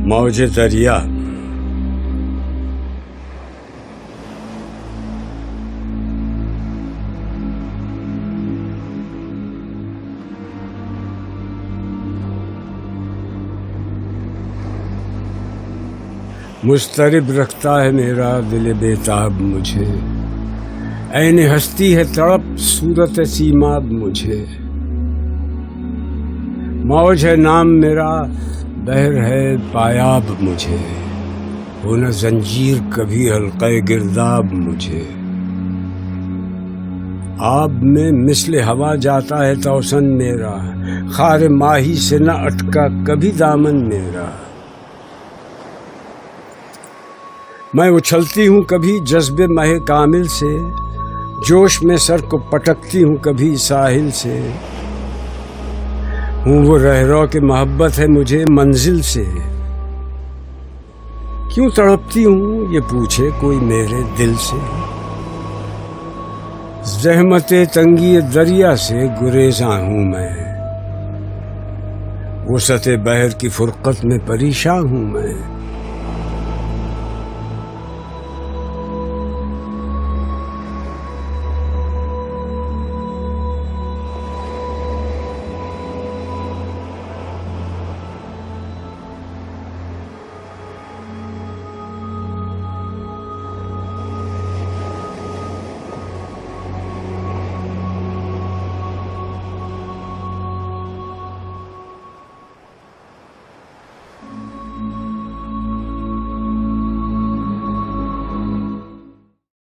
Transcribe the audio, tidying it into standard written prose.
मौज दरिया मुस्तरिब रखता है मेरा दिल बेताब मुझे, ऐन हस्ती है तड़प सूरत सीमाब मुझे। मौज है नाम मेरा, बहर है पायाब मुझे, हो न जंजीर कभी हल्क़े गिरदाब मुझे। आब में मिस्ले हवा जाता है तौसन मेरा, खार माही से न अटका कभी दामन मेरा। मैं उछलती हूँ कभी जज्बे महे कामिल से, जोश में सर को पटकती हूँ कभी साहिल से। हूँ वो रहरो के मोहब्बत है मुझे मंजिल से, क्यों तड़पती हूँ ये पूछे कोई मेरे दिल से। ज़हमते तंगी दरिया से गुरेज़ा हूँ मैं, वसअते बहर की फुरक़त में परेशान हूँ मैं।